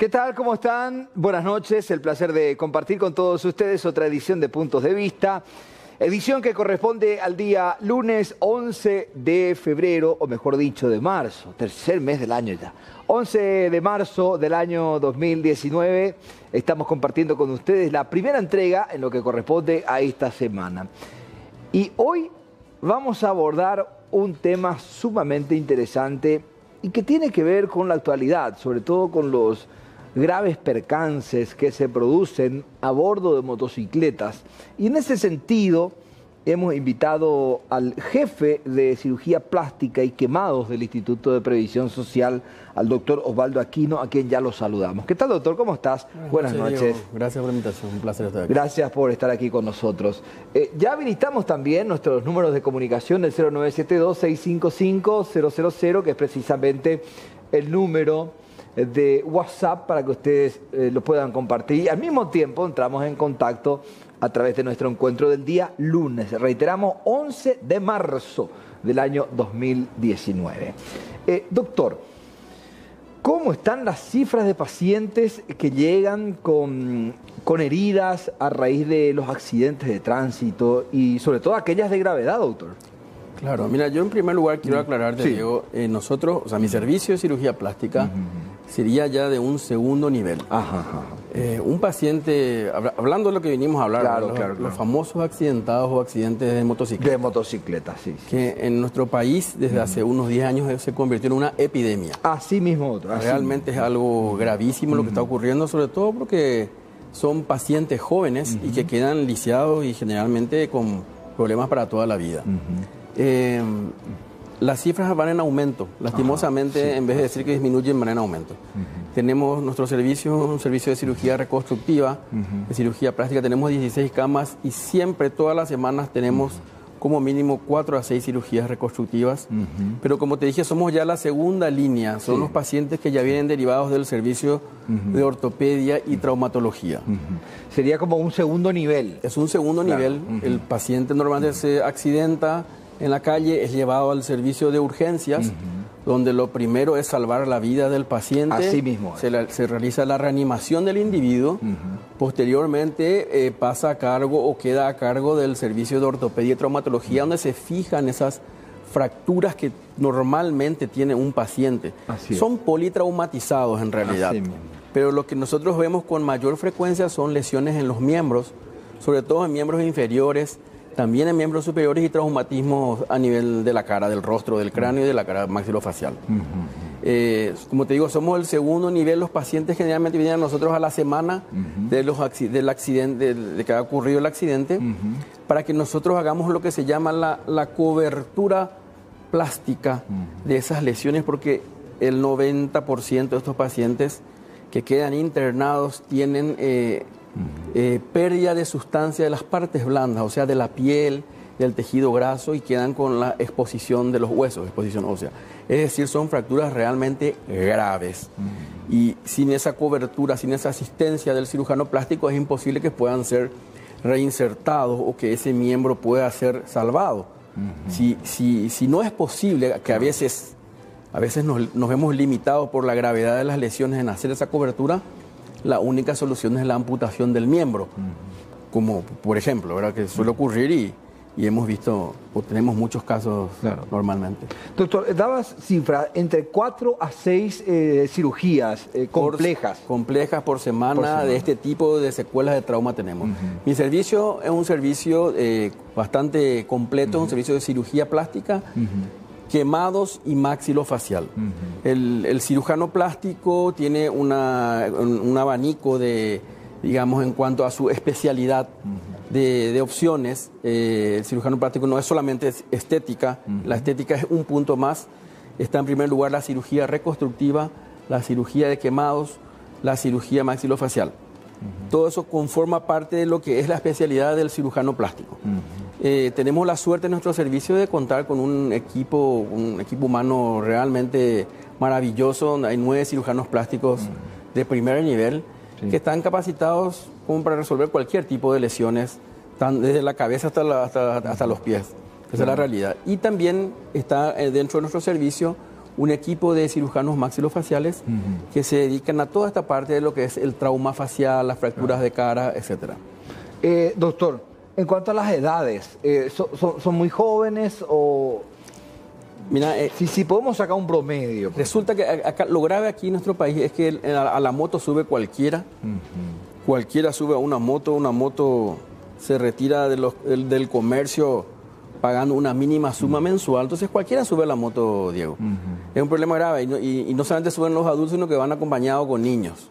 ¿Qué tal? ¿Cómo están? Buenas noches, el placer de compartir con todos ustedes otra edición de Puntos de Vista. Edición que corresponde al día lunes 11 de febrero, o mejor dicho, de marzo, tercer mes del año ya. 11 de marzo del año 2019, estamos compartiendo con ustedes la primera entrega en lo que corresponde a esta semana. Y hoy vamos a abordar un tema sumamente interesante y que tiene que ver con la actualidad, sobre todo con los graves percances que se producen a bordo de motocicletas. Y en ese sentido hemos invitado al jefe de cirugía plástica y quemados del Instituto de Previsión Social, al doctor Osvaldo Aquino, a quien ya lo saludamos. ¿Qué tal, doctor? ¿Cómo estás? Buenas noches. Diego. Gracias por la invitación, un placer estar aquí. Gracias por estar aquí con nosotros. Ya habilitamos también nuestros números de comunicación, el 0972-655-000, que es precisamente el número de WhatsApp para que ustedes lo puedan compartir. Y al mismo tiempo entramos en contacto a través de nuestro encuentro del día lunes. Reiteramos, 11 de marzo del año 2019. Doctor, ¿cómo están las cifras de pacientes que llegan con heridas a raíz de los accidentes de tránsito y sobre todo aquellas de gravedad, doctor? Claro, mira, yo en primer lugar quiero aclararte, sí, Diego, nosotros, o sea, mi servicio de cirugía plástica sería ya de un segundo nivel. Un paciente, hablando de lo que vinimos a hablar, los famosos accidentados o accidentes de motocicleta. De motocicleta, sí. Que en nuestro país desde hace unos 10 años se convirtió en una epidemia. Así mismo, doctor. Realmente es algo gravísimo lo que está ocurriendo, sobre todo porque son pacientes jóvenes y que quedan lisiados y generalmente con problemas para toda la vida. Las cifras van en aumento, lastimosamente, en vez de decir que disminuyen, van en aumento. Tenemos nuestro servicio, un servicio de cirugía reconstructiva, de cirugía plástica, tenemos 16 camas y siempre, todas las semanas, tenemos como mínimo 4 a 6 cirugías reconstructivas. Pero como te dije, somos ya la segunda línea, son los pacientes que ya vienen derivados del servicio de ortopedia y traumatología. Sería como un segundo nivel. Es un segundo nivel, el paciente normalmente se accidenta en la calle, es llevado al servicio de urgencias, donde lo primero es salvar la vida del paciente. Así mismo. Se realiza la reanimación del individuo. Posteriormente pasa a cargo o queda a cargo del servicio de ortopedia y traumatología, donde se fijan esas fracturas que normalmente tiene un paciente. Son politraumatizados en realidad. Pero lo que nosotros vemos con mayor frecuencia son lesiones en los miembros, sobre todo en miembros inferiores, también en miembros superiores y traumatismos a nivel de la cara, del rostro, del cráneo y de la cara maxilofacial. Como te digo, somos el segundo nivel. Los pacientes generalmente vienen a nosotros a la semana del accidente, de que ha ocurrido el accidente, para que nosotros hagamos lo que se llama la cobertura plástica de esas lesiones, porque el 90% de estos pacientes que quedan internados tienen pérdida de sustancia de las partes blandas, o sea, de la piel, del tejido graso, y quedan con la exposición de los huesos, exposición ósea. Es decir, son fracturas realmente graves. Y sin esa cobertura, sin esa asistencia del cirujano plástico, es imposible que puedan ser reinsertados o que ese miembro pueda ser salvado. Si no es posible, que a veces nos vemos limitados por la gravedad de las lesiones en hacer esa cobertura, la única solución es la amputación del miembro, como por ejemplo, ¿verdad?, que suele ocurrir y hemos visto, o tenemos muchos casos normalmente. Doctor, dabas cifras entre 4 a 6 cirugías complejas. Complejas por semana de este tipo de secuelas de trauma tenemos. Mi servicio es un servicio bastante completo, es un servicio de cirugía plástica, quemados y maxilofacial. El cirujano plástico tiene un abanico de, digamos, en cuanto a su especialidad de opciones. El cirujano plástico no es solamente estética, la estética es un punto más. Está en primer lugar la cirugía reconstructiva, la cirugía de quemados, la cirugía maxilofacial. Todo eso conforma parte de lo que es la especialidad del cirujano plástico. Tenemos la suerte en nuestro servicio de contar con un equipo humano realmente maravilloso, donde hay 9 cirujanos plásticos de primer nivel que están capacitados como para resolver cualquier tipo de lesiones, desde la cabeza hasta los pies. Esa es la realidad. Y también está dentro de nuestro servicio un equipo de cirujanos maxilofaciales que se dedican a toda esta parte de lo que es el trauma facial, las fracturas de cara, etc. Doctor, en cuanto a las edades, ¿son muy jóvenes o...? Mira, si podemos sacar un promedio. Resulta que acá, lo grave aquí en nuestro país es que a la moto sube cualquiera. Cualquiera sube a una moto se retira del comercio pagando una mínima suma mensual. Entonces cualquiera sube a la moto, Diego. Es un problema grave y no solamente suben los adultos, sino que van acompañados con niños,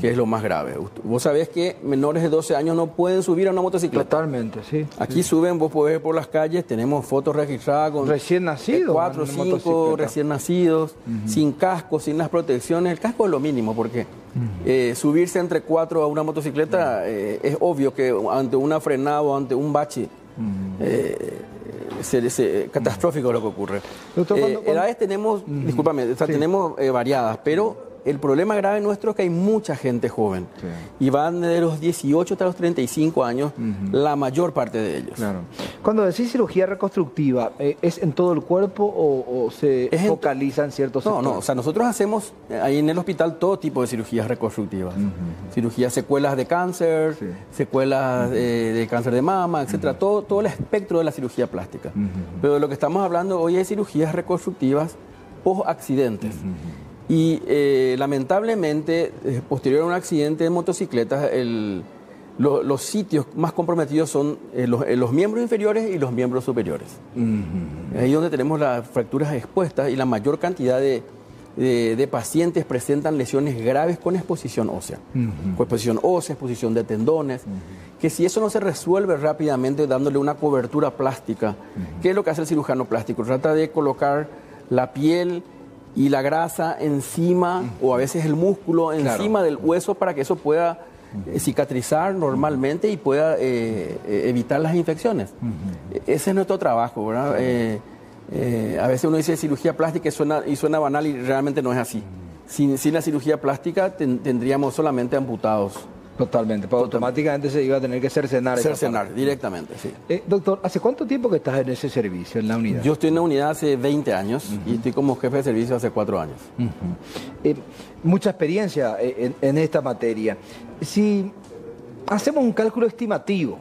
que es lo más grave. Vos sabés que menores de 12 años no pueden subir a una motocicleta. Totalmente, sí. Aquí suben, vos podés ver por las calles, tenemos fotos registradas con recién nacidos, 4 o 5 recién nacidos, sin casco, sin las protecciones. El casco es lo mínimo porque subirse entre 4 a una motocicleta es obvio que ante una frenada o ante un bache catastrófico lo que ocurre. Doctor, edades tenemos, discúlpame, tenemos variadas, pero el problema grave nuestro es que hay mucha gente joven y van de los 18 hasta los 35 años, la mayor parte de ellos. Claro. Cuando decís cirugía reconstructiva, ¿es en todo el cuerpo o se focaliza en ciertos sectores? No, o sea, nosotros hacemos ahí en el hospital todo tipo de cirugías reconstructivas. Cirugías, secuelas de cáncer, secuelas de cáncer de mama, etcétera, todo el espectro de la cirugía plástica. Pero de lo que estamos hablando hoy es cirugías reconstructivas post-accidentes. Y lamentablemente, posterior a un accidente de motocicletas, los sitios más comprometidos son los miembros inferiores y los miembros superiores. Ahí donde tenemos las fracturas expuestas y la mayor cantidad de pacientes presentan lesiones graves con exposición ósea. Con exposición ósea, exposición de tendones, que si eso no se resuelve rápidamente dándole una cobertura plástica, ¿qué es lo que hace el cirujano plástico? Trata de colocar la piel y la grasa encima, o a veces el músculo encima del hueso para que eso pueda cicatrizar normalmente y pueda evitar las infecciones. Ese es nuestro trabajo, ¿verdad? A veces uno dice cirugía plástica y suena banal y realmente no es así. Sin la cirugía plástica tendríamos solamente amputados. Totalmente, pero automáticamente se iba a tener que cercenar. Cercenar, directamente, sí. Doctor, ¿hace cuánto tiempo que estás en ese servicio, en la unidad? Yo estoy en la unidad hace 20 años y estoy como jefe de servicio hace 4 años. Mucha experiencia en esta materia. Si hacemos un cálculo estimativo,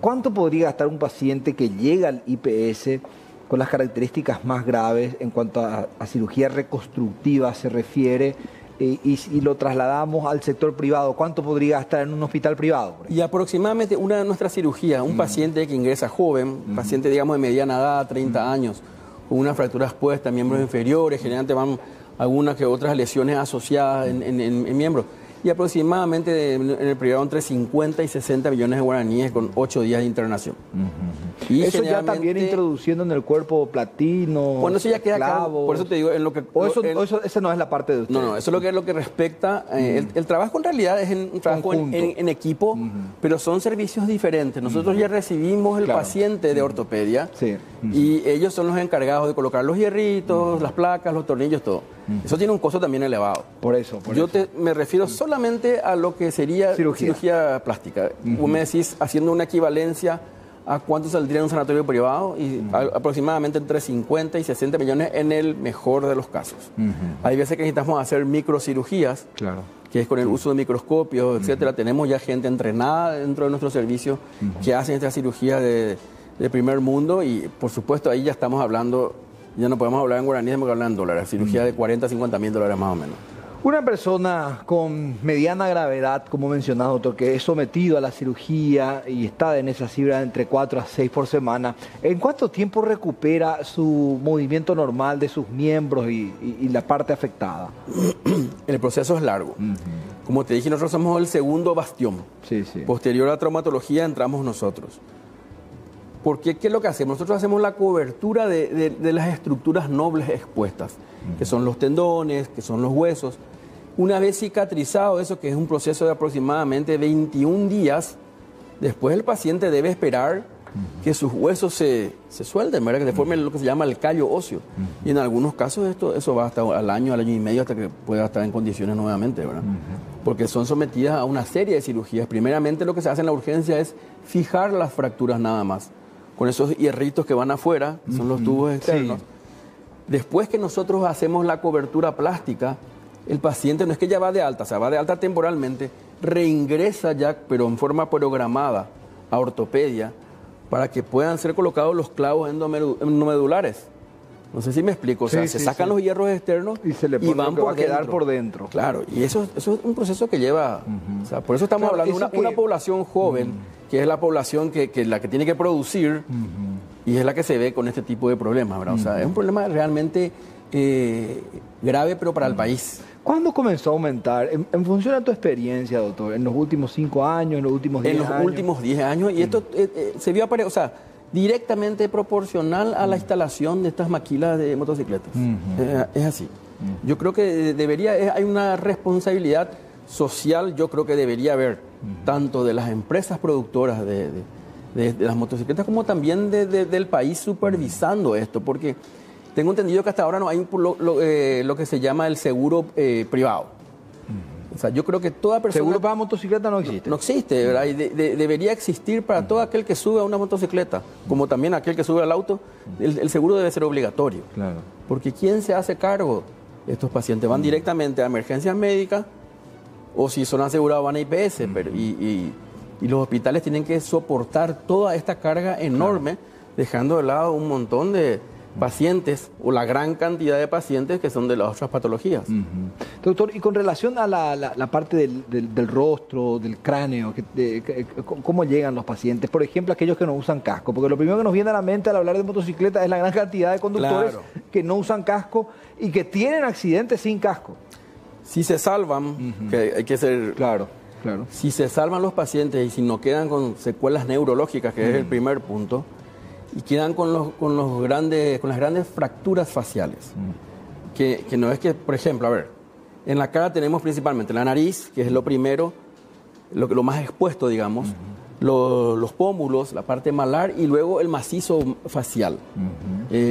¿cuánto podría gastar un paciente que llega al IPS con las características más graves en cuanto a cirugía reconstructiva se refiere? Y lo trasladamos al sector privado, ¿cuánto podría gastar en un hospital privado? Y aproximadamente una de nuestras cirugías, un paciente que ingresa joven, paciente digamos de mediana edad, 30 años, con una fractura expuesta, miembros inferiores, generalmente van algunas que otras lesiones asociadas en miembros. Y aproximadamente en el privado entre 50 y 60 millones de guaraníes con 8 días de internación. Y eso ya también introduciendo en el cuerpo platino, bueno, eso ya queda claro. Por eso te digo, en lo que... esa no es la parte de usted. No, eso es lo que respecta... el trabajo en realidad es un trabajo en equipo, pero son servicios diferentes. Nosotros ya recibimos el paciente de ortopedia y ellos son los encargados de colocar los hierritos, las placas, los tornillos, todo. Eso tiene un costo también elevado. Por eso. Me refiero solamente a lo que sería cirugía plástica. Vos me decís, haciendo una equivalencia a cuánto saldría en un sanatorio privado, y aproximadamente entre 50 y 60 millones en el mejor de los casos. Hay veces que necesitamos hacer microcirugías, que es con el uso de microscopios, etcétera. Tenemos ya gente entrenada dentro de nuestro servicio que hacen esta cirugía de primer mundo, y por supuesto ahí ya estamos hablando... Ya no podemos hablar en guaraní, tenemos que hablar en dólares. Cirugía de 40 a 50 mil dólares más o menos. Una persona con mediana gravedad, como mencionado, doctor, que es sometido a la cirugía y está en esa cifra entre 4 a 6 por semana, ¿en cuánto tiempo recupera su movimiento normal de sus miembros y la parte afectada? El proceso es largo. Como te dije, nosotros somos el segundo bastión. Posterior a la traumatología entramos nosotros. Porque, ¿qué es lo que hacemos? Nosotros hacemos la cobertura de las estructuras nobles expuestas, que son los tendones, que son los huesos. Una vez cicatrizado eso, que es un proceso de aproximadamente 21 días, después el paciente debe esperar que sus huesos se suelten, ¿verdad? Que se forme lo que se llama el callo óseo. Y en algunos casos eso va hasta al año y medio hasta que pueda estar en condiciones nuevamente, ¿verdad? Porque son sometidas a una serie de cirugías. Primeramente lo que se hace en la urgencia es fijar las fracturas nada más, con esos hierritos que van afuera, que son los tubos externos. Después que nosotros hacemos la cobertura plástica, el paciente no es que ya va de alta, o sea, va de alta temporalmente, reingresa ya, pero en forma programada, a ortopedia, para que puedan ser colocados los clavos endomedulares. No sé si me explico, o sea, se sacan los hierros externos y se le pone van lo que va a quedar por dentro. Claro, y eso es un proceso que lleva, o sea, por eso estamos hablando de una población joven, que es la población la que tiene que producir, y es la que se ve con este tipo de problemas, ¿verdad? O sea, es un problema realmente grave, pero para el país. ¿Cuándo comenzó a aumentar? En función de tu experiencia, doctor, ¿en los últimos 5 años, en los últimos 10 años? En los últimos 10 años, y esto se vio aparecer, o sea, directamente proporcional a la instalación de estas maquilas de motocicletas. Es así. Yo creo que hay una responsabilidad social, yo creo que debería haber, tanto de las empresas productoras de las motocicletas como también del país supervisando esto, porque tengo entendido que hasta ahora no hay lo que se llama el seguro privado. O sea, yo creo que toda persona... ¿Seguro para motocicleta no existe? No existe, ¿verdad? Y debería existir para todo aquel que sube a una motocicleta, como también aquel que sube al auto, el seguro debe ser obligatorio. Claro. Porque ¿quién se hace cargo? Estos pacientes van directamente a emergencias médicas, o si son asegurados van a IPS, y los hospitales tienen que soportar toda esta carga enorme, dejando de lado un montón de pacientes, o la gran cantidad de pacientes que son de las otras patologías. Doctor, y con relación a la parte del rostro, del cráneo, ¿cómo llegan los pacientes? Por ejemplo, aquellos que no usan casco, porque lo primero que nos viene a la mente al hablar de motocicleta es la gran cantidad de conductores que no usan casco y que tienen accidentes sin casco. Si se salvan, que hay que ser... Claro. Si se salvan los pacientes y si no quedan con secuelas neurológicas, que es el primer punto, y quedan con las grandes fracturas faciales. Que no es que, por ejemplo, a ver, en la cara tenemos principalmente la nariz, que es lo primero, lo más expuesto, digamos, los pómulos, la parte malar, y luego el macizo facial,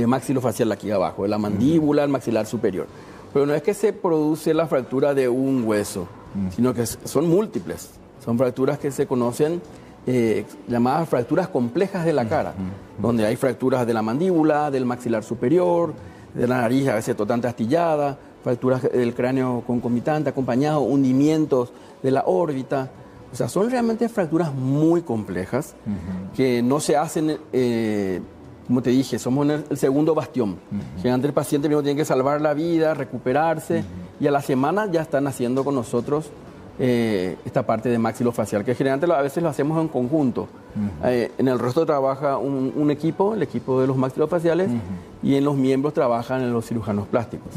maxilofacial aquí abajo, de la mandíbula, el maxilar superior. Pero no es que se produce la fractura de un hueso, sino que son múltiples. Son fracturas que se conocen llamadas fracturas complejas de la cara, donde hay fracturas de la mandíbula, del maxilar superior, de la nariz a veces totalmente astillada, fracturas del cráneo concomitante, acompañado, hundimientos de la órbita. O sea, son realmente fracturas muy complejas que no se hacen, como te dije, somos el segundo bastión. Generalmente el paciente primero tiene que salvar la vida, recuperarse, y a la semana ya están haciendo con nosotros esta parte de maxilofacial, que generalmente a veces lo hacemos en conjunto. En el rostro trabaja un equipo, el equipo de los maxilofaciales, y en los miembros trabajan los cirujanos plásticos.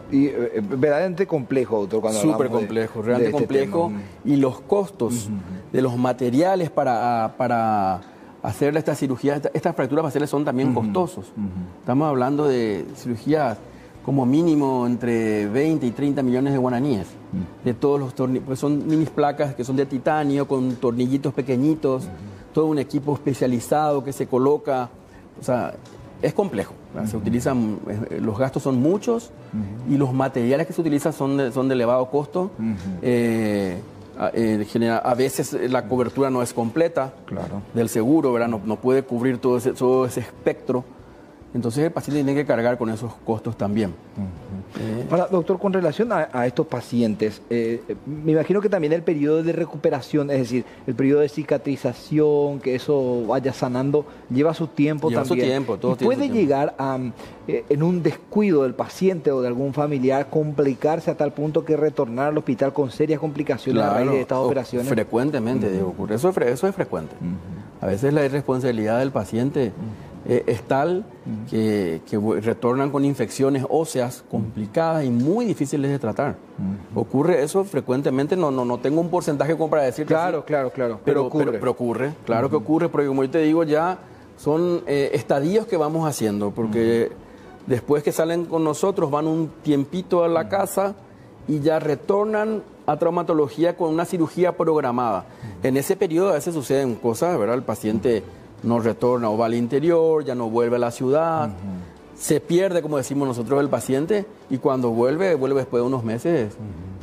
Y verdaderamente complejo, doctor. Súper complejo, realmente complejo. Y los costos de los materiales para hacer estas cirugías, estas fracturas faciales son también costosos. Estamos hablando de cirugías como mínimo entre 20 y 30 millones de guaraníes. De todos los tornillos, pues son mini placas que son de titanio, con tornillitos pequeñitos, todo un equipo especializado que se coloca. O sea, es complejo. Se utilizan, los gastos son muchos, y los materiales que se utilizan son de elevado costo. A veces la cobertura no es completa del seguro, ¿verdad? No puede cubrir todo ese espectro. Entonces el paciente tiene que cargar con esos costos también. Ahora, doctor, con relación a estos pacientes, me imagino que también el periodo de recuperación, es decir, el periodo de cicatrización, que eso vaya sanando, lleva su tiempo también. Lleva su tiempo, todo y puede llegar a, en un descuido del paciente o de algún familiar, complicarse a tal punto que retornar al hospital con serias complicaciones a raíz de estas operaciones. Frecuentemente, Diego, ocurre. Eso es frecuente. A veces la irresponsabilidad del paciente es tal que retornan con infecciones óseas complicadas y muy difíciles de tratar. Ocurre eso frecuentemente, no tengo un porcentaje como para decirte. Claro. Pero ocurre, claro que ocurre, porque como yo te digo, ya son estadios que vamos haciendo, porque después que salen con nosotros van un tiempito a la casa y ya retornan a traumatología con una cirugía programada. En ese periodo a veces suceden cosas, ¿verdad? El paciente no retorna o va al interior, ya no vuelve a la ciudad, se pierde, como decimos nosotros, el paciente, y cuando vuelve después de unos meses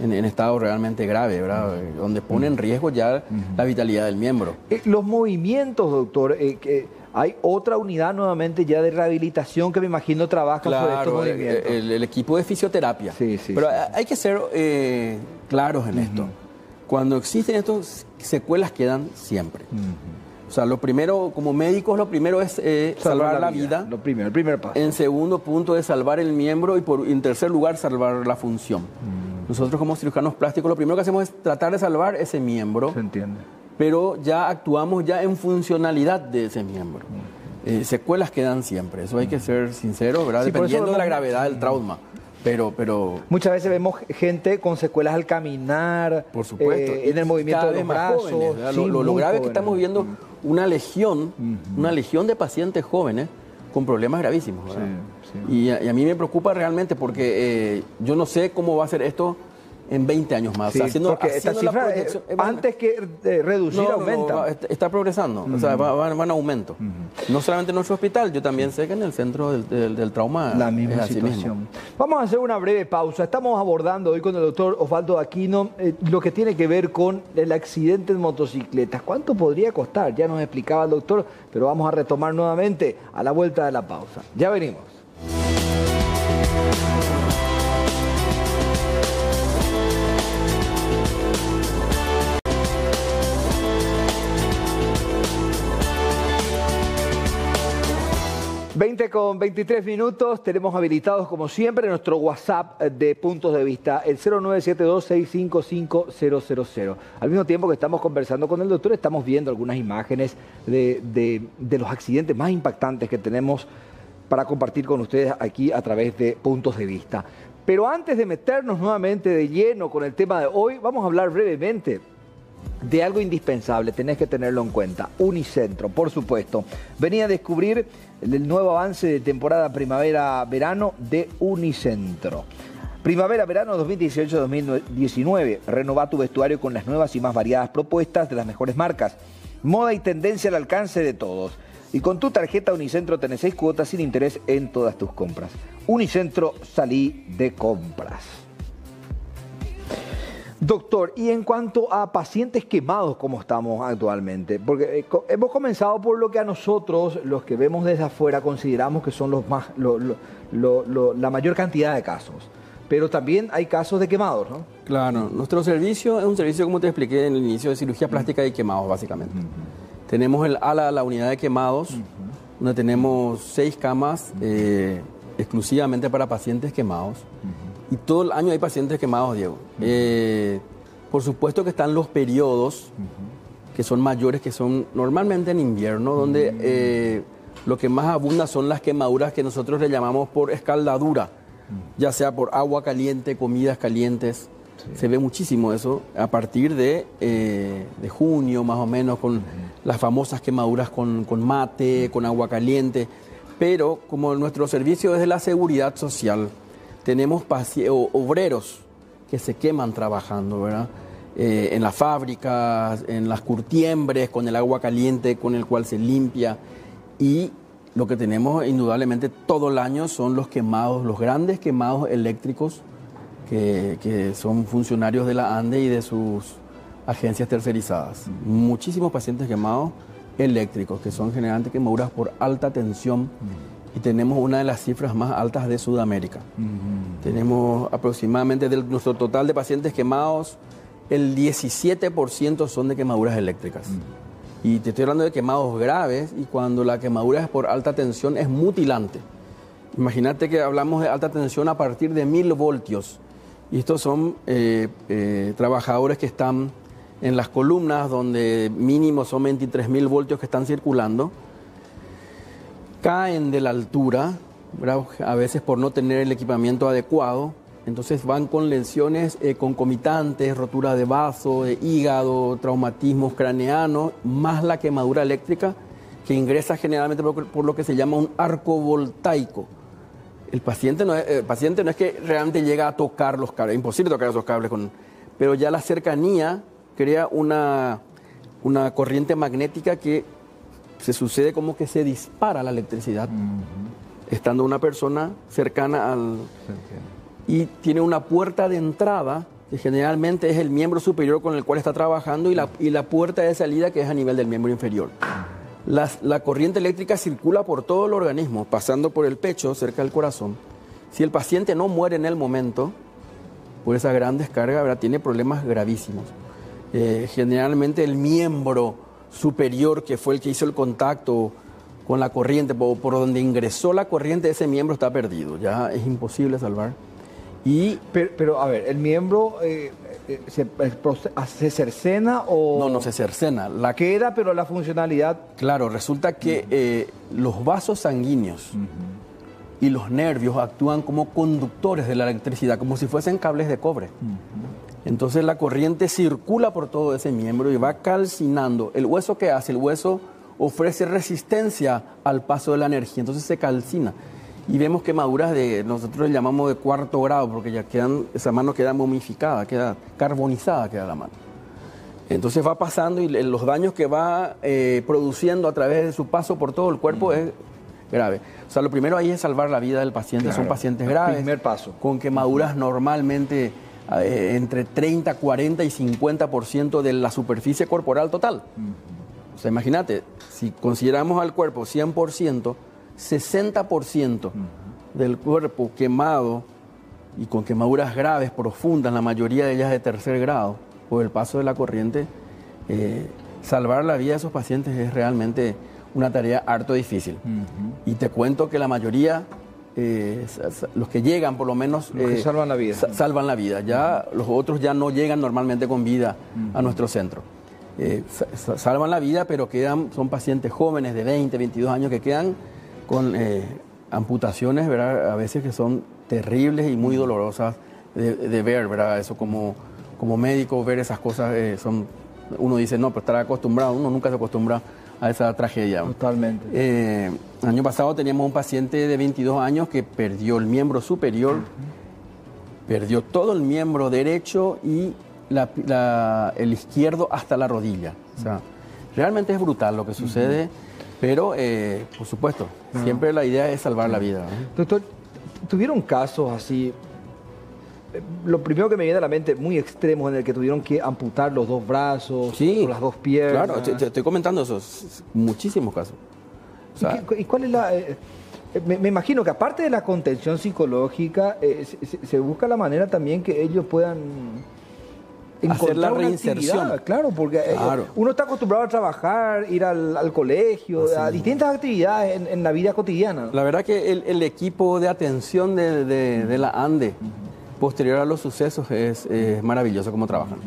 en estado realmente grave, ¿verdad? Donde pone en riesgo ya la vitalidad del miembro. Los movimientos, doctor, hay otra unidad nuevamente ya de rehabilitación que me imagino trabaja sobre estos movimientos. El equipo de fisioterapia. Sí, sí, pero sí. Hay que ser claros en esto. Cuando existen estas secuelas quedan siempre. O sea, lo primero, como médicos, lo primero es salvar la vida. Lo primero, el primer paso. En segundo punto es salvar el miembro y en tercer lugar salvar la función. Nosotros como cirujanos plásticos lo primero que hacemos es tratar de salvar ese miembro. Se entiende. Pero ya actuamos ya en funcionalidad de ese miembro. Secuelas quedan siempre, eso hay que ser sincero, ¿verdad? Sí, dependiendo de la gravedad del trauma. Pero muchas veces vemos gente con secuelas al caminar, por supuesto, en el movimiento de los brazos. Jóvenes, sí, lo grave es que jóvenes. estamos viendo una legión de pacientes jóvenes con problemas gravísimos, ¿verdad? Sí. Y a mí me preocupa realmente porque yo no sé cómo va a ser esto en 20 años más. Sí, o sea, porque esta cifra, antes que reducir, aumenta. Está progresando, o sea, van en aumento. No solamente en nuestro hospital, yo también sé que en el centro del trauma la misma es así situación. mismo. Vamos a hacer una breve pausa. Estamos abordando hoy con el doctor Osvaldo Aquino lo que tiene que ver con el accidente en motocicletas. ¿Cuánto podría costar? Ya nos explicaba el doctor, pero vamos a retomar nuevamente a la vuelta de la pausa. Ya venimos. Con 23 minutos, tenemos habilitados como siempre nuestro WhatsApp de Puntos de Vista, el 0972-655-000. Al mismo tiempo que estamos conversando con el doctor, estamos viendo algunas imágenes de los accidentes más impactantes que tenemos para compartir con ustedes aquí a través de Puntos de Vista. Pero antes de meternos nuevamente de lleno con el tema de hoy, vamos a hablar brevemente de algo indispensable, tenés que tenerlo en cuenta. Unicentro, por supuesto. Venía a descubrir el nuevo avance de temporada primavera-verano de Unicentro. Primavera-verano 2018-2019. Renova tu vestuario con las nuevas y más variadas propuestas de las mejores marcas. Moda y tendencia al alcance de todos. Y con tu tarjeta Unicentro tenés 6 cuotas sin interés en todas tus compras. Unicentro, salí de compras. Doctor, y en cuanto a pacientes quemados, ¿cómo estamos actualmente? Porque hemos comenzado por lo que a nosotros, los que vemos desde afuera, consideramos que son los más, la mayor cantidad de casos. Pero también hay casos de quemados, ¿no? Claro, nuestro servicio es un servicio, como te expliqué en el inicio, de cirugía plástica y quemados, básicamente. Tenemos el ala, la unidad de quemados, donde tenemos 6 camas exclusivamente para pacientes quemados. Y todo el año hay pacientes quemados, Diego. Por supuesto que están los periodos que son mayores, que son normalmente en invierno, donde lo que más abunda son las quemaduras que nosotros le llamamos por escaldadura, ya sea por agua caliente, comidas calientes. Se ve muchísimo eso a partir de junio, más o menos, con las famosas quemaduras con mate, con agua caliente. Pero como nuestro servicio es de la seguridad social, tenemos obreros que se queman trabajando, ¿verdad? En las fábricas, en las curtiembres, con el agua caliente con el cual se limpia. Y lo que tenemos indudablemente todo el año son los quemados, los grandes quemados eléctricos que son funcionarios de la ANDE y de sus agencias tercerizadas. Muchísimos pacientes quemados eléctricos, que son generalmente quemaduras por alta tensión. Y tenemos una de las cifras más altas de Sudamérica. Tenemos aproximadamente de nuestro total de pacientes quemados, el 17% son de quemaduras eléctricas. Y te estoy hablando de quemados graves, y cuando la quemadura es por alta tensión es mutilante. Imagínate que hablamos de alta tensión a partir de 1000 voltios. Y estos son trabajadores que están en las columnas donde mínimo son 23.000 voltios que están circulando. Caen de la altura, ¿verdad? A veces por no tener el equipamiento adecuado, entonces van con lesiones concomitantes, rotura de vaso, de hígado, traumatismos craneanos, más la quemadura eléctrica que ingresa generalmente por lo que se llama un arco voltaico. El paciente no es que realmente llega a tocar los cables, es imposible tocar esos cables, pero ya la cercanía crea una corriente magnética que se sucede como que se dispara la electricidad, estando una persona cercana al... Y tiene una puerta de entrada, que generalmente es el miembro superior con el cual está trabajando, y la puerta de salida que es a nivel del miembro inferior. La corriente eléctrica circula por todo el organismo, pasando por el pecho, cerca del corazón. Si el paciente no muere en el momento, por esa gran descarga, ¿verdad?, tiene problemas gravísimos. Generalmente el miembro superior, que fue el que hizo el contacto con la corriente, por donde ingresó la corriente, ese miembro está perdido, ya es imposible salvar. Pero a ver, ¿el miembro se cercena o...? No se cercena. Queda, pero la funcionalidad... Claro, resulta que los vasos sanguíneos y los nervios actúan como conductores de la electricidad, como si fuesen cables de cobre. Entonces la corriente circula por todo ese miembro y va calcinando. ¿El hueso qué hace? El hueso ofrece resistencia al paso de la energía, entonces se calcina. Y vemos quemaduras nosotros le llamamos de cuarto grado, porque ya esa mano queda momificada, queda carbonizada, queda la mano. Entonces va pasando y los daños que va produciendo a través de su paso por todo el cuerpo es grave. O sea, lo primero ahí es salvar la vida del paciente. Claro. Son pacientes graves. Primer paso. Con quemaduras normalmente entre 30, 40 y 50% de la superficie corporal total. O sea, imagínate, si consideramos al cuerpo 100%, 60% del cuerpo quemado y con quemaduras graves, profundas, la mayoría de ellas de tercer grado, por el paso de la corriente, salvar la vida de esos pacientes es realmente una tarea harto difícil. Y te cuento que la mayoría, los que llegan por lo menos... Los que salvan la vida. Salvan la vida. Ya los otros ya no llegan normalmente con vida a nuestro centro. Salvan la vida, pero son pacientes jóvenes de 20, 22 años que quedan con amputaciones, ¿verdad?, a veces que son terribles y muy dolorosas de ver, ¿verdad? Eso como médico, ver esas cosas, uno dice, no, pero estará acostumbrado, uno nunca se acostumbra a esa tragedia. Totalmente. El año pasado teníamos un paciente de 22 años que perdió el miembro superior, perdió todo el miembro derecho y el izquierdo hasta la rodilla. O sea, realmente es brutal lo que sucede. Pero, por supuesto, siempre la idea es salvar la vida, ¿no? Doctor, ¿tuvieron casos así? Lo primero que me viene a la mente, muy extremos, en el que tuvieron que amputar los dos brazos, o las dos piernas. Claro, te estoy comentando esos muchísimos casos. O sea, ¿Y cuál es la...? Me imagino que aparte de la contención psicológica, se busca la manera también que ellos puedan... hacer la reinserción. Claro, porque uno está acostumbrado a trabajar, ir al colegio, a distintas actividades en la vida cotidiana. La verdad que el equipo de atención de la ANDE, posterior a los sucesos, es maravilloso cómo trabajan.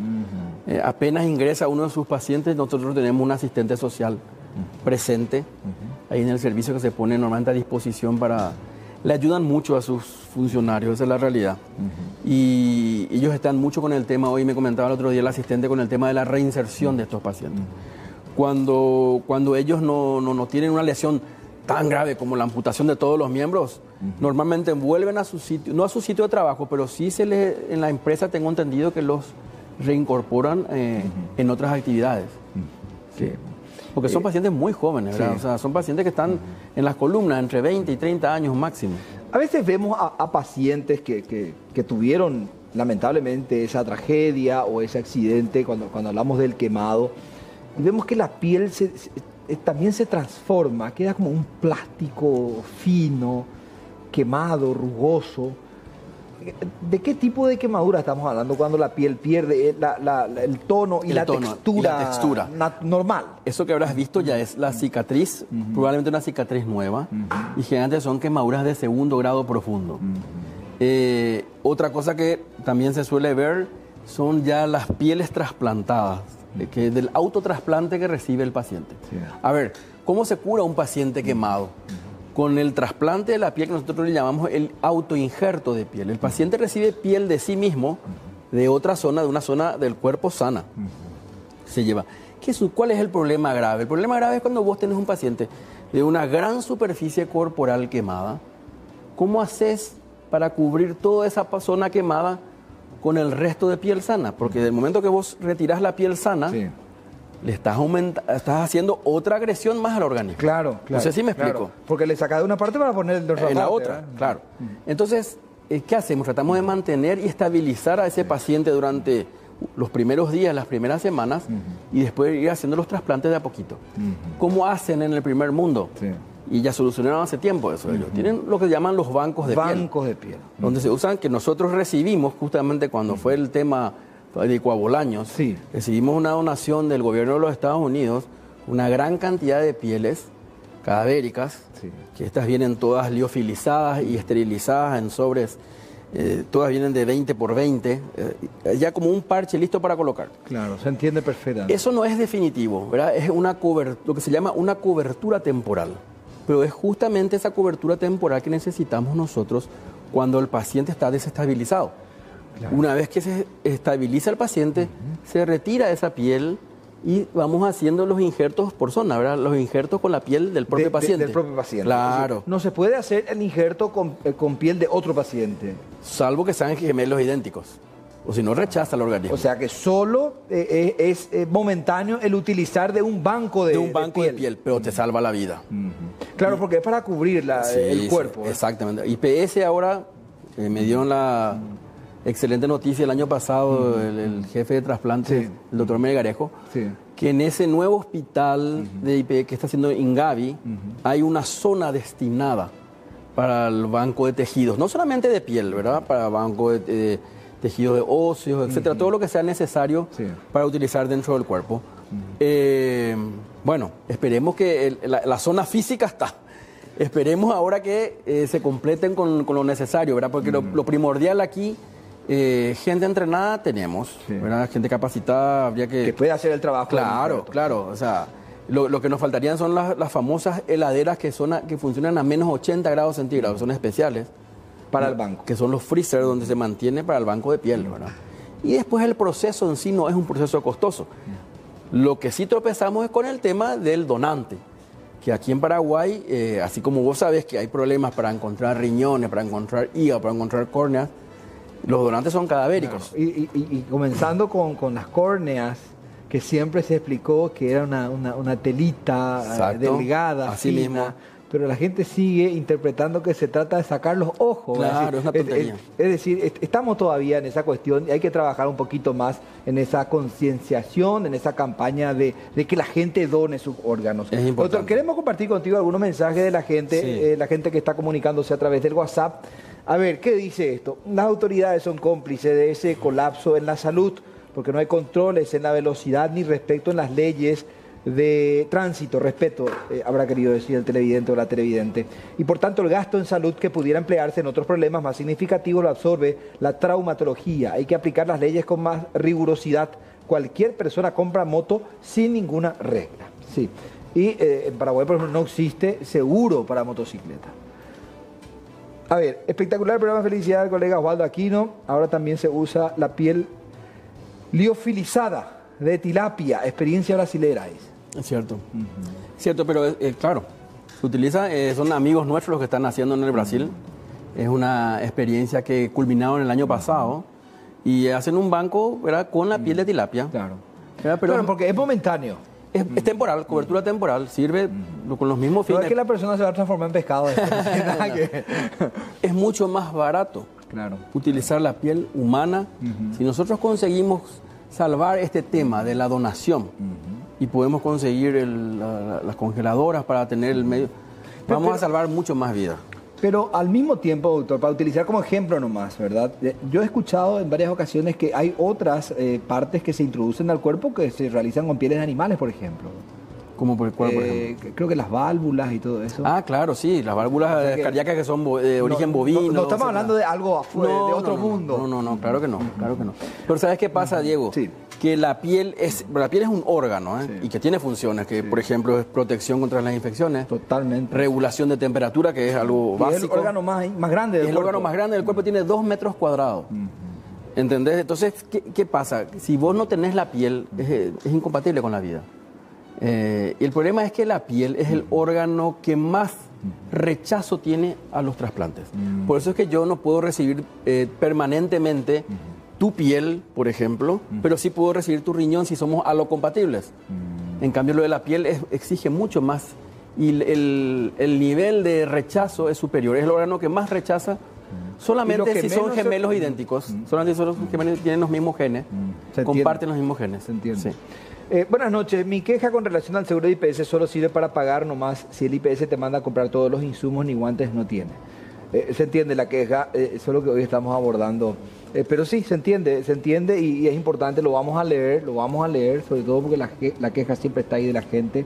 Apenas ingresa uno de sus pacientes, nosotros tenemos un asistente social presente ahí en el servicio que se pone normalmente a disposición para... Le ayudan mucho a sus funcionarios, esa es la realidad. Y ellos están mucho con el tema, hoy me comentaba el otro día el asistente, con el tema de la reinserción de estos pacientes. Cuando ellos no tienen una lesión tan grave como la amputación de todos los miembros, normalmente vuelven a su sitio, no a su sitio de trabajo, pero sí en la empresa tengo entendido que los reincorporan en otras actividades. Sí. Porque son pacientes muy jóvenes, ¿verdad? O sea, son pacientes que están en las columnas entre 20 y 30 años máximo. A veces vemos a pacientes que tuvieron lamentablemente esa tragedia o ese accidente, cuando hablamos del quemado, y vemos que la piel también se transforma, queda como un plástico fino, quemado, rugoso. ¿De qué tipo de quemadura estamos hablando cuando la piel pierde el tono y la textura normal? Eso que habrás visto ya es la cicatriz, probablemente una cicatriz nueva, y generalmente son quemaduras de segundo grado profundo. Otra cosa que también se suele ver son ya las pieles trasplantadas, del autotrasplante que recibe el paciente. Sí. A ver, ¿cómo se cura un paciente quemado? Con el trasplante de la piel que nosotros le llamamos el autoinjerto de piel. El paciente recibe piel de sí mismo, de otra zona, de una zona del cuerpo sana. Se lleva. ¿Cuál es el problema grave? El problema grave es cuando vos tenés un paciente de una gran superficie corporal quemada. ¿Cómo haces para cubrir toda esa zona quemada con el resto de piel sana? Porque del momento que vos retirás la piel sana... Sí. Le estás haciendo otra agresión más al organismo. Claro. No sé si me explico. Claro. Porque le sacas de una parte para poner el de la otra, claro. Entonces, ¿qué hacemos? Tratamos de mantener y estabilizar a ese paciente durante los primeros días, las primeras semanas, y después ir haciendo los trasplantes de a poquito. ¿Cómo hacen en el primer mundo? Sí. Y ya solucionaron hace tiempo eso. Ellos tienen lo que llaman los bancos de piel. Bancos de piel. Donde se usan, que nosotros recibimos justamente cuando fue el tema de Coabolaños. Sí. Recibimos una donación del gobierno de los Estados Unidos, una gran cantidad de pieles cadavéricas, Sí. que estas vienen todas liofilizadas y esterilizadas en sobres. Todas vienen de 20 por 20, ya como un parche listo para colocar. Claro, se entiende perfectamente. Eso no es definitivo, ¿verdad? Es lo que se llama una cobertura temporal. Pero es justamente esa cobertura temporal que necesitamos nosotros cuando el paciente está desestabilizado. Claro. Una vez que se estabiliza el paciente, se retira esa piel y vamos haciendo los injertos por zona, ¿verdad? Los injertos con la piel del propio paciente. Del propio paciente. Claro. Es decir, no se puede hacer el injerto con piel de otro paciente. Salvo que sean gemelos idénticos. O si no, rechaza el organismo. O sea que solo es momentáneo el utilizar de un banco de piel, pero te salva la vida. Claro, porque es para cubrir el cuerpo. Sí, exactamente. IPS ahora me dio la excelente noticia el año pasado el jefe de trasplantes, Sí. el doctor Melgarejo, Sí. que en ese nuevo hospital de IPS que está haciendo Ingavi, hay una zona destinada para el banco de tejidos, no solamente de piel, ¿verdad? Para banco de tejidos de óseos, etcétera, todo lo que sea necesario Sí. para utilizar dentro del cuerpo. Bueno, esperemos que la zona física está. Esperemos ahora que se completen con lo necesario, ¿verdad? Porque lo primordial aquí, gente entrenada tenemos, Sí. ¿verdad? Gente capacitada, habría que puede hacer el trabajo. Claro, claro. O sea, lo que nos faltarían son las famosas heladeras que funcionan a menos 80 grados centígrados, son especiales. Para el banco. Que son los freezers donde se mantiene para el banco de piel, ¿verdad? Y después el proceso en sí no es un proceso costoso. Lo que sí tropezamos es con el tema del donante. Que aquí en Paraguay, así como vos sabés que hay problemas para encontrar riñones, para encontrar hígado, para encontrar córneas, los donantes son cadavéricos. Claro. Y comenzando con las córneas, que siempre se explicó que era una telita Exacto. delgada, Así fina, mismo. pero la gente sigue interpretando que se trata de sacar los ojos. Claro, es una tontería. Es decir, estamos todavía en esa cuestión y hay que trabajar un poquito más en esa concienciación, en esa campaña de que la gente done sus órganos. Es importante. Doctor, queremos compartir contigo algunos mensajes de la gente, Sí. la gente que está comunicándose a través del WhatsApp. A ver, ¿qué dice esto? Las autoridades son cómplices de ese colapso en la salud, porque no hay controles en la velocidad ni respeto en las leyes de tránsito, respeto, habrá querido decir el televidente o la televidente. Y por tanto el gasto en salud que pudiera emplearse en otros problemas más significativos lo absorbe la traumatología. Hay que aplicar las leyes con más rigurosidad. Cualquier persona compra moto sin ninguna regla. Sí. Y en Paraguay, por ejemplo, no existe seguro para motocicleta. A ver, espectacular programa, felicidades al colega Osvaldo Aquino. Ahora también se usa la piel liofilizada de tilapia, experiencia brasilera es. Es cierto. Cierto, pero claro, se utiliza, son amigos nuestros los que están haciendo en el Brasil. Es una experiencia que culminaron el año pasado y hacen un banco, ¿verdad?, con la piel de tilapia. Claro. ¿Verdad? Pero Claro, porque es momentáneo. es temporal, cobertura temporal, sirve con los mismos No fines. es que la persona se va a transformar en pescado. No tiene nada que ver. Es mucho más barato Claro. utilizar la piel humana. Si nosotros conseguimos salvar este tema de la donación y podemos conseguir las congeladoras para tener el medio, vamos a salvar mucho más vidas. Pero al mismo tiempo, doctor, para utilizar como ejemplo nomás, ¿verdad? Yo he escuchado en varias ocasiones que hay otras partes que se introducen al cuerpo que se realizan con pieles de animales, por ejemplo. ¿Cómo por ejemplo? Creo que las válvulas y todo eso. Ah, claro, sí, las válvulas cardíacas que son de origen bovino. No estamos hablando de algo afuera, de otro mundo. No, claro que no, claro que no. Pero ¿sabes qué pasa, Diego? Sí. Que la piel es un órgano, ¿eh? Sí. Y que tiene funciones, que por ejemplo es protección contra las infecciones, Totalmente. regulación de temperatura, que es algo Y básico. es el órgano más grande del Es el cuerpo. órgano más grande del cuerpo, tiene 2 metros cuadrados. ¿Entendés? Entonces, ¿qué pasa? Si vos no tenés la piel, es incompatible con la vida. Y el problema es que la piel es el órgano que más rechazo tiene a los trasplantes. Por eso es que yo no puedo recibir permanentemente tu piel, por ejemplo, pero sí puedo recibir tu riñón si somos alocompatibles. En cambio, lo de la piel exige mucho más y el nivel de rechazo es superior. Es el órgano que más rechaza Solamente si son gemelos idénticos, solamente si son los gemelos tienen los mismos genes, comparten los mismos genes. Se entiende. Sí. Buenas noches. Mi queja con relación al seguro de IPS solo sirve para pagar nomás. Si el IPS te manda a comprar todos los insumos, ni guantes no tiene. Se entiende la queja, solo que hoy estamos abordando. Pero sí, se entiende y es importante, lo vamos a leer, sobre todo porque la queja siempre está ahí de la gente,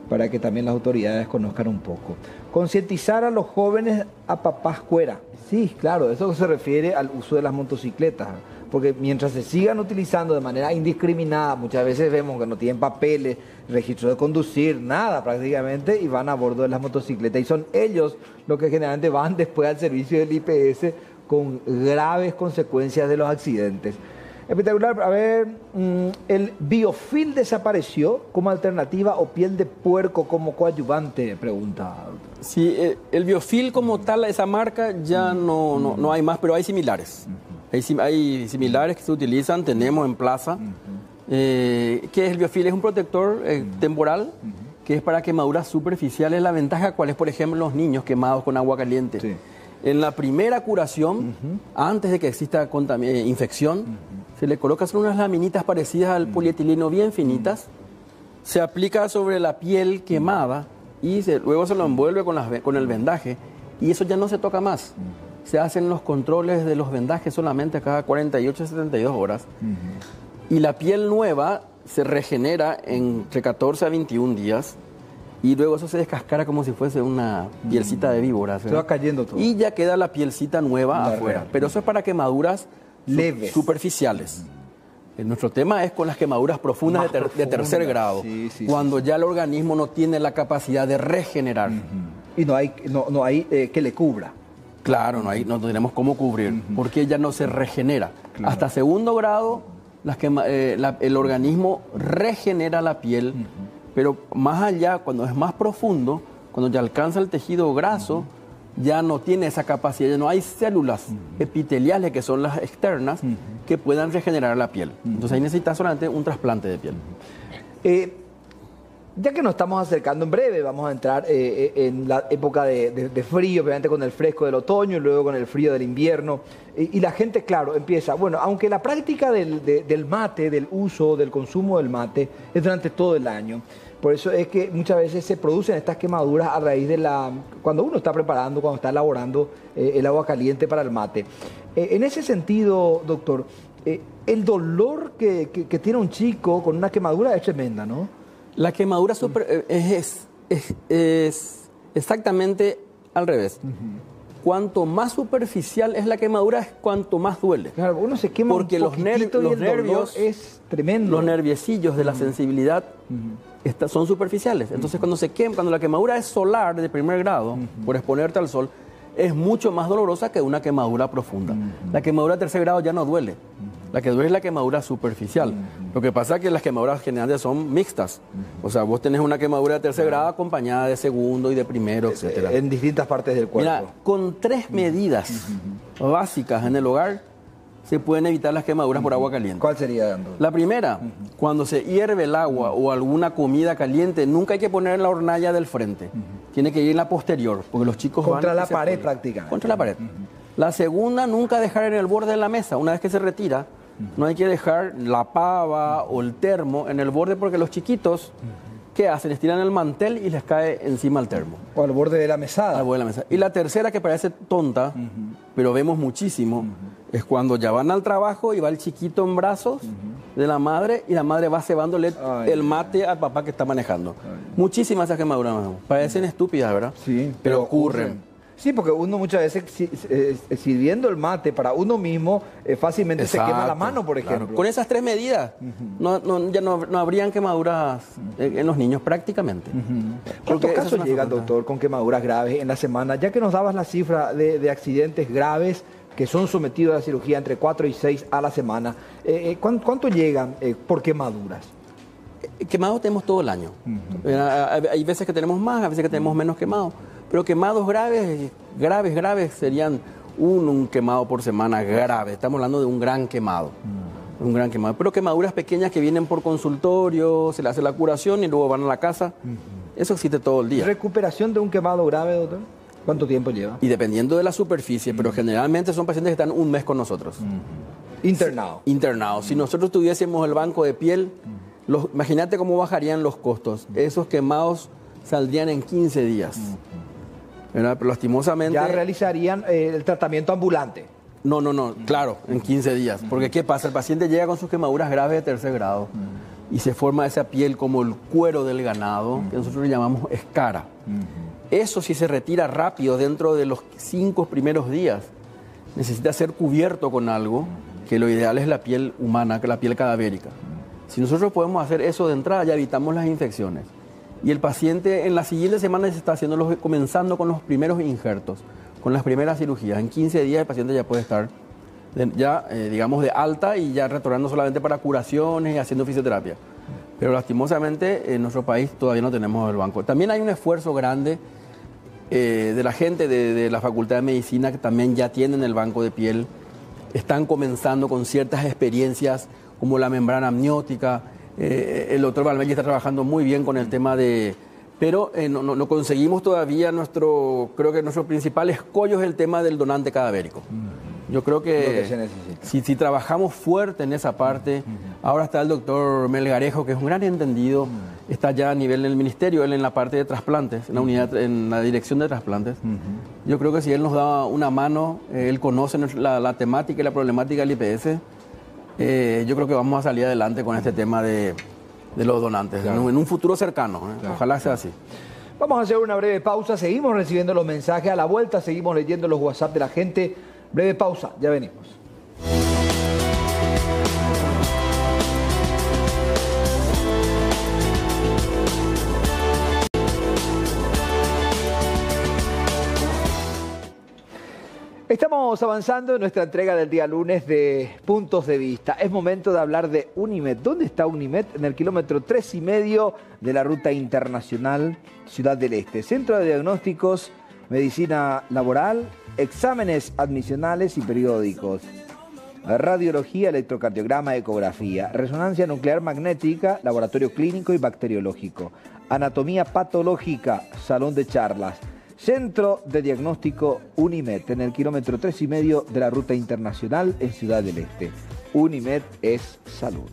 para que también las autoridades conozcan un poco. Concientizar a los jóvenes a papás cuera. Sí, claro, eso se refiere al uso de las motocicletas. Porque mientras se sigan utilizando de manera indiscriminada, muchas veces vemos que no tienen papeles, registro de conducir, nada prácticamente, y van a bordo de las motocicletas. Y son ellos los que generalmente van después al servicio del IPS con graves consecuencias de los accidentes. Espectacular. A ver, ¿el biofil desapareció como alternativa o piel de puerco como coadyuvante? Pregunta. Sí, el biofil como tal, esa marca ya no hay más, pero hay similares. Hay similares que se utilizan, tenemos en plaza. ¿Qué es el biofil? Es un protector temporal que es para quemaduras superficiales. La ventaja, ¿cuál es? Por ejemplo, los niños quemados con agua caliente. Sí. En la primera curación, antes de que exista infección, se le colocan unas laminitas parecidas al polietileno bien finitas, se aplica sobre la piel quemada y luego se lo envuelve con el vendaje y eso ya no se toca más. Se hacen los controles de los vendajes solamente cada 48 a 72 horas. Y la piel nueva se regenera entre 14 a 21 días y luego eso se descascara como si fuese una pielcita de víbora. Se va cayendo todo. Y ya queda la pielcita nueva afuera. Real. Pero eso es para quemaduras leves, superficiales. Nuestro tema es con las quemaduras profundas de tercer grado, cuando ya el organismo no tiene la capacidad de regenerar. Y no hay que le cubra. Claro, no tenemos cómo cubrir, porque ya no se regenera. Claro. Hasta segundo grado, el organismo regenera la piel, pero más allá, cuando es más profundo, cuando ya alcanza el tejido graso, ya no tiene esa capacidad, ya no hay células epiteliales, que son las externas, que puedan regenerar la piel. Entonces ahí necesitas solamente un trasplante de piel. Ya que nos estamos acercando en breve, vamos a entrar en la época de frío, obviamente con el fresco del otoño y luego con el frío del invierno. Y la gente, claro, empieza, bueno, aunque la práctica del mate, del uso, del consumo del mate, es durante todo el año. Por eso es que muchas veces se producen estas quemaduras a raíz de cuando uno está preparando, cuando está elaborando el agua caliente para el mate. En ese sentido, doctor, el dolor que tiene un chico con una quemadura es tremenda, ¿no? La quemadura es exactamente al revés. Cuanto más superficial es la quemadura, es cuanto más duele. Claro, uno se quema porque los nervios es tremendo. Los nerviecillos de la sensibilidad son superficiales. Entonces, cuando la quemadura es solar de primer grado, por exponerte al sol, es mucho más dolorosa que una quemadura profunda. La quemadura de tercer grado ya no duele. La que duele es la quemadura superficial. Lo que pasa es que las quemaduras generalmente son mixtas. O sea, vos tenés una quemadura de tercer grado acompañada de segundo y de primero, etc. En distintas partes del cuerpo. Mira, con 3 medidas básicas en el hogar se pueden evitar las quemaduras por agua caliente. ¿Cuál sería, Dando? La primera, cuando se hierve el agua o alguna comida caliente, nunca hay que poner en la hornalla del frente. Tiene que ir en la posterior, porque los chicos contra la pared prácticamente. Contra la pared. La segunda, nunca dejar en el borde de la mesa. Una vez que se retira, no hay que dejar la pava o el termo en el borde, porque los chiquitos, ¿qué hacen? Estiran el mantel y les cae encima el termo. O al borde de la mesada. Al borde de la mesa. Y la tercera, que parece tonta, pero vemos muchísimo, es cuando ya van al trabajo y va el chiquito en brazos de la madre y la madre va cebándole el mate al papá que está manejando. Muchísimas esas quemaduras. Parecen estúpidas, ¿verdad? Sí. Pero ocurren. Sí, porque uno muchas veces sirviendo el mate para uno mismo fácilmente se quema la mano, por ejemplo. Claro. Con esas 3 medidas ya no habrían quemaduras en los niños prácticamente. ¿Cuántos casos llegan, doctor, con quemaduras graves en la semana? Ya que nos dabas la cifra de accidentes graves que son sometidos a la cirugía entre 4 y 6 a la semana, ¿cuánto llegan por quemaduras? Quemados tenemos todo el año. Hay veces que tenemos más, a veces que tenemos menos quemados. Pero quemados graves serían un quemado por semana grave. Estamos hablando de un gran quemado. Un gran quemado. Pero quemaduras pequeñas que vienen por consultorio, se le hace la curación y luego van a la casa. Eso existe todo el día. ¿Recuperación de un quemado grave, doctor? ¿Cuánto tiempo lleva? Y dependiendo de la superficie, pero generalmente son pacientes que están un mes con nosotros. Internado. Internados. Si nosotros tuviésemos el banco de piel, imagínate cómo bajarían los costos. Esos quemados saldrían en 15 días. ¿Verdad? Pero lastimosamente... Ya realizarían el tratamiento ambulante. No, claro, en 15 días. Porque ¿qué pasa? El paciente llega con sus quemaduras graves de tercer grado y se forma esa piel como el cuero del ganado, que nosotros le llamamos escara. Eso, si se retira rápido dentro de los 5 primeros días, necesita ser cubierto con algo, que lo ideal es la piel humana, que la piel cadavérica. Si nosotros podemos hacer eso de entrada, ya evitamos las infecciones. Y el paciente en la siguiente semana se está haciendo comenzando con los primeros injertos, con las primeras cirugías. En 15 días el paciente ya puede estar digamos, de alta y ya retornando solamente para curaciones y haciendo fisioterapia. Pero lastimosamente en nuestro país todavía no tenemos el banco. También hay un esfuerzo grande de la gente de la Facultad de Medicina que también ya tienen el banco de piel. Están comenzando con ciertas experiencias como la membrana amniótica. El doctor Valmeli está trabajando muy bien con el tema de... Pero no conseguimos todavía creo que nuestro principal escollo es el tema del donante cadavérico. Yo creo que se necesita. Si trabajamos fuerte en esa parte, ahora está el doctor Melgarejo, que es un gran entendido, está ya a nivel del ministerio, él en la parte de trasplantes, en la unidad, en la dirección de trasplantes. Yo creo que si él nos da una mano, él conoce la temática y la problemática del IPS, yo creo que vamos a salir adelante con este tema de los donantes, claro, en un futuro cercano. Claro, ojalá sea así. Vamos a hacer una breve pausa, seguimos recibiendo los mensajes, a la vuelta seguimos leyendo los WhatsApp de la gente. Breve pausa, ya venimos. Estamos avanzando en nuestra entrega del día lunes de Puntos de Vista. Es momento de hablar de Unimed. ¿Dónde está Unimed? En el kilómetro 3,5 de la Ruta Internacional Ciudad del Este. Centro de Diagnósticos, Medicina Laboral, exámenes admisionales y periódicos, radiología, electrocardiograma, ecografía, resonancia nuclear magnética, laboratorio clínico y bacteriológico, anatomía patológica, salón de charlas. Centro de Diagnóstico Unimed, en el kilómetro 3,5 de la Ruta Internacional en Ciudad del Este. Unimed es salud.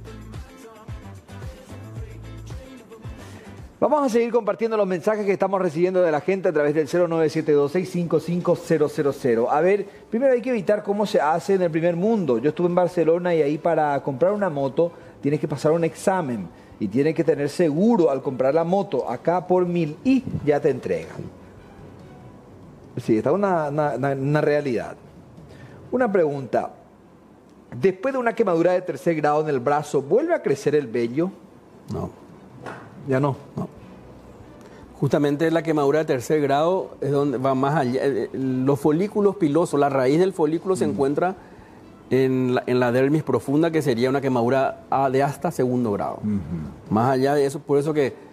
Vamos a seguir compartiendo los mensajes que estamos recibiendo de la gente a través del 09726555000. A ver, primero hay que evitar cómo se hace en el primer mundo. Yo estuve en Barcelona y ahí para comprar una moto tienes que pasar un examen y tienes que tener seguro al comprar la moto. Acá por 1000 y ya te entregan. Sí, está una realidad. Una pregunta. Después de una quemadura de tercer grado en el brazo, ¿vuelve a crecer el vello? No. Ya no. Justamente la quemadura de tercer grado es donde va más allá. Los folículos pilosos, la raíz del folículo se encuentra en la dermis profunda, que sería una quemadura de hasta segundo grado. Más allá de eso, por eso que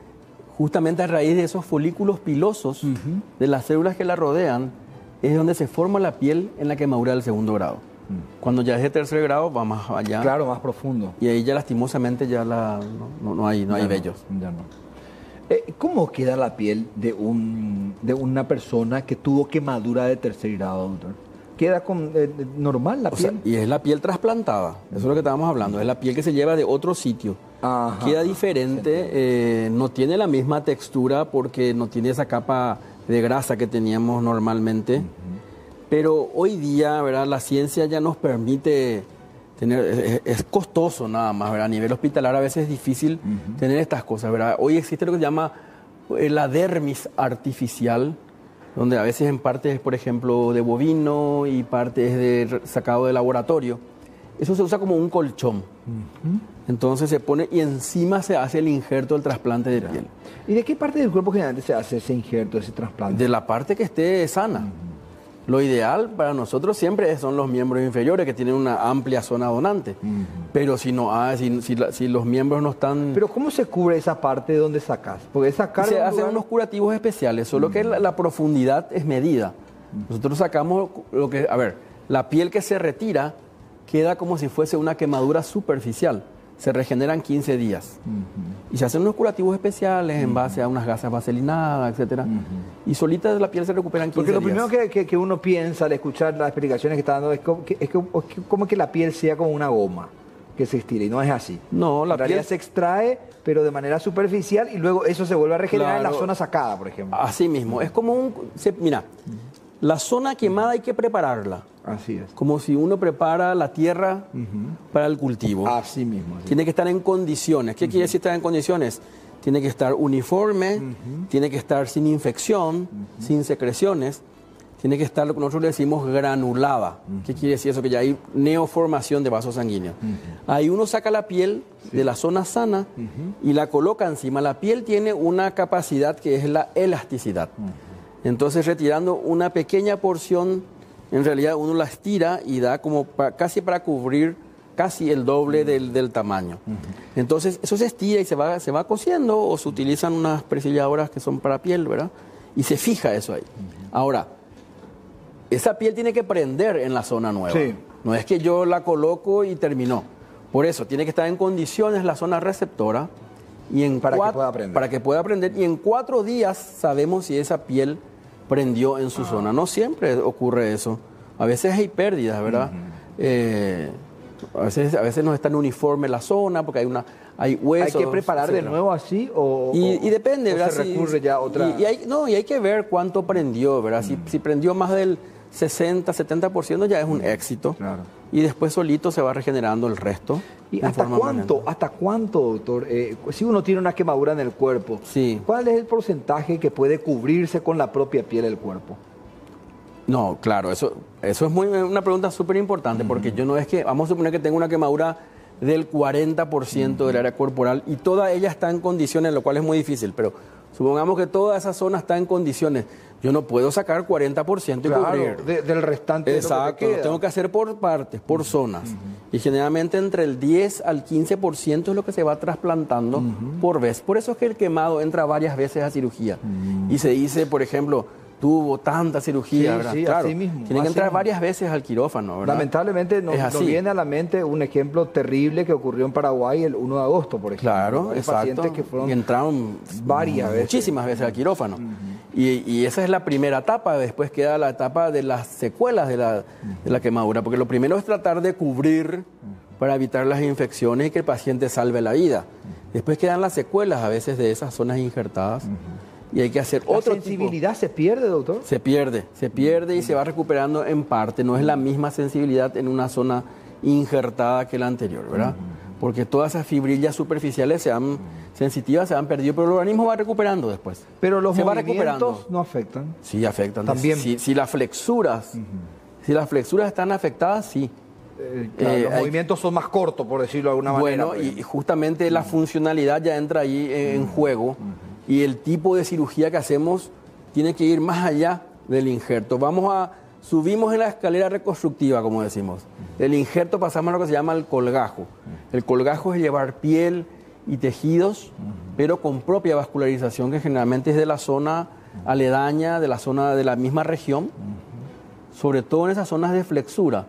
justamente a raíz de esos folículos pilosos, de las células que la rodean, es donde se forma la piel en la quemadura del segundo grado. Cuando ya es de tercer grado, va más allá. Claro, más profundo. Y ahí ya lastimosamente ya no hay vellos. Ya no. ¿Cómo queda la piel de una persona que tuvo quemadura de tercer grado, doctor? ¿Queda normal la piel? Y es la piel trasplantada, eso es lo que estábamos hablando, es la piel que se lleva de otro sitio. Ajá, queda diferente, no tiene la misma textura porque no tiene esa capa de grasa que teníamos normalmente, pero hoy día, ¿verdad?, la ciencia ya nos permite tener, es costoso nada más, ¿verdad? A nivel hospitalar a veces es difícil tener estas cosas, ¿verdad? Hoy existe lo que se llama la dermis artificial, donde a veces en parte es, por ejemplo, de bovino y parte es sacado de laboratorio. Eso se usa como un colchón. Entonces se pone y encima se hace el injerto del trasplante de piel. ¿Y de qué parte del cuerpo generalmente se hace ese injerto, ese trasplante? De la parte que esté sana. Lo ideal para nosotros siempre son los miembros inferiores, que tienen una amplia zona donante. Pero si no hay, si los miembros no están... ¿Pero cómo se cubre esa parte de donde sacas? Porque se hacen unos curativos especiales, solo que la profundidad es medida. Nosotros sacamos lo que... A ver, la piel que se retira queda como si fuese una quemadura superficial. se regeneran 15 días. Y se hacen unos curativos especiales en base a unas gasas vaselinadas, etcétera. Y solita la piel se recupera en 15 días. Porque lo primero que uno piensa al escuchar las explicaciones que está dando es como que la piel sea como una goma que se estira, y no es así. No, la en realidad piel se extrae, pero de manera superficial, y luego eso se vuelve a regenerar en la zona sacada, por ejemplo. Así mismo, es como mira, la zona quemada hay que prepararla. Así es. Como si uno prepara la tierra para el cultivo. Así mismo. Así. Tiene que estar en condiciones. ¿Qué quiere decir estar en condiciones? Tiene que estar uniforme, tiene que estar sin infección, sin secreciones, tiene que estar lo que nosotros le decimos granulada. ¿Qué quiere decir eso? Que ya hay neoformación de vasos sanguíneos. Ahí uno saca la piel de la zona sana y la coloca encima. La piel tiene una capacidad que es la elasticidad. Entonces, retirando una pequeña porción, en realidad uno la estira y da como casi para cubrir casi el doble del tamaño. Entonces, eso se estira y se va cosiendo, o se utilizan unas presilladoras que son para piel, ¿verdad? Y se fija eso ahí. Ahora, esa piel tiene que prender en la zona nueva. Sí. No es que yo la coloco y terminó. Por eso, tiene que estar en condiciones la zona receptora y para que pueda prender. Y en 4 días sabemos si esa piel prendió en su zona. No siempre ocurre eso. A veces hay pérdidas, ¿verdad? A veces no es tan uniforme la zona porque hay huesos. ¿Hay que preparar de nuevo así? Y depende, ¿verdad? Se recurre ya a otra... Y hay que ver cuánto prendió, ¿verdad? Si prendió más del 60-70% ya es un éxito. Claro. Y después solito se va regenerando el resto. ¿Y hasta cuánto, doctor? Si uno tiene una quemadura en el cuerpo, sí. ¿Cuál es el porcentaje que puede cubrirse con la propia piel del cuerpo? No, claro, eso es una pregunta súper importante, porque yo no es que, vamos a suponer que tengo una quemadura del 40% del área corporal y toda ella está en condiciones, lo cual es muy difícil, pero supongamos que toda esa zona está en condiciones. Yo no puedo sacar 40% y cubrir. Del restante. Exacto, de lo tengo que hacer por partes, por zonas. Y generalmente entre el 10 al 15% es lo que se va trasplantando por vez. Por eso es que el quemado entra varias veces a cirugía. Y se dice, por ejemplo, tuvo tanta cirugía, ¿verdad? Sí, claro, así mismo. Tiene que entrar varias veces al quirófano, ¿verdad? Lamentablemente nos viene a la mente un ejemplo terrible que ocurrió en Paraguay el 1 de agosto, por ejemplo. Claro, exacto. Que fueron y entraron varias veces. Muchísimas veces al quirófano. Y esa es la primera etapa. Después queda la etapa de las secuelas de la quemadura, porque lo primero es tratar de cubrir para evitar las infecciones y que el paciente salve la vida. Después quedan las secuelas a veces de esas zonas injertadas. Y hay que hacer otro tipo. ¿La sensibilidad se pierde, doctor? Se pierde y se va recuperando en parte. No es la misma sensibilidad en una zona injertada que la anterior, ¿verdad? Porque todas esas fibrillas superficiales sensitivas se han perdido, pero el organismo va recuperando después. Pero los movimientos no afectan. Sí, afectan. También. Si las flexuras están afectadas, sí. Los movimientos son más cortos, por decirlo de alguna manera. Bueno, y justamente la funcionalidad ya entra ahí en juego. Y el tipo de cirugía que hacemos tiene que ir más allá del injerto. Subimos en la escalera reconstructiva, como decimos. Del injerto pasamos a lo que se llama el colgajo. El colgajo es llevar piel y tejidos, pero con propia vascularización, que generalmente es de la zona aledaña, de la zona de la misma región, sobre todo en esas zonas de flexura.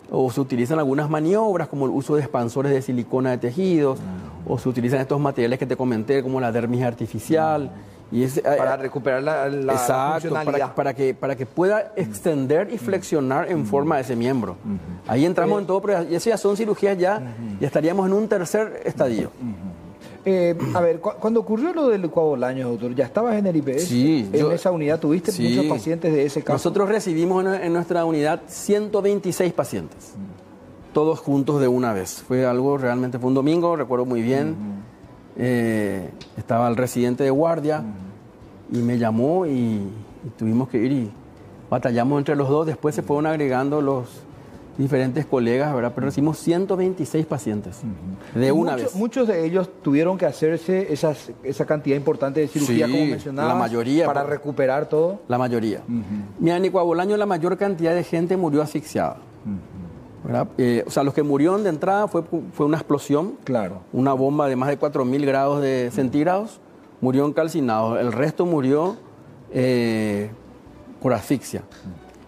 O se utilizan algunas maniobras como el uso de expansores de silicona de tejidos, o se utilizan estos materiales que te comenté como la dermis artificial. Para recuperar la funcionalidad. Para que pueda extender y flexionar en forma de ese miembro. Ahí entramos en todo, pero eso ya son cirugías ya estaríamos en un tercer estadio. A ver, cuando ocurrió lo del Coabolaños, doctor, ¿ya estabas en el IPS? Sí. ¿En esa unidad tuviste muchos pacientes de ese caso? Nosotros recibimos en nuestra unidad 126 pacientes, todos juntos de una vez. Fue un domingo, recuerdo muy bien. Estaba el residente de guardia y me llamó y tuvimos que ir y batallamos entre los dos. Después se fueron agregando los diferentes colegas, ¿verdad? Pero recibimos 126 pacientes de una vez. Muchos de ellos tuvieron que hacerse esa cantidad importante de cirugía, como mencionabas, la mayoría, para recuperar todo. La mayoría. Mira, en Coabolaños la mayor cantidad de gente murió asfixiada. ¿Verdad? O sea, los que murieron de entrada fue una explosión. Claro. Una bomba de más de 4.000 grados de centígrados. Murieron calcinados. El resto murió por asfixia.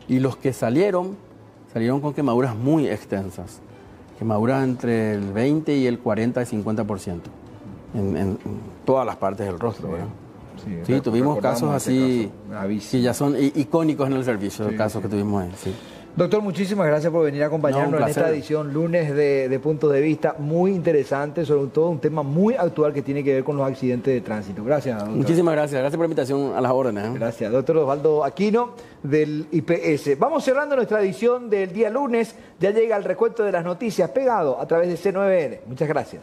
Y los que salieron con quemaduras muy extensas. quemaduras entre el 20 y el 40 y 50% en todas las partes del rostro, ¿verdad? Sí, tuvimos casos así que ya son icónicos en el servicio, casos que tuvimos ahí, sí. Doctor, muchísimas gracias por venir a acompañarnos en esta edición lunes de Puntos de Vista, muy interesante, sobre todo un tema muy actual que tiene que ver con los accidentes de tránsito. Gracias, doctor. Muchísimas gracias por la invitación, a las órdenes. Gracias, doctor Osvaldo Aquino del IPS. Vamos cerrando nuestra edición del día lunes, ya llega el recuento de las noticias pegado a través de C9N. Muchas gracias.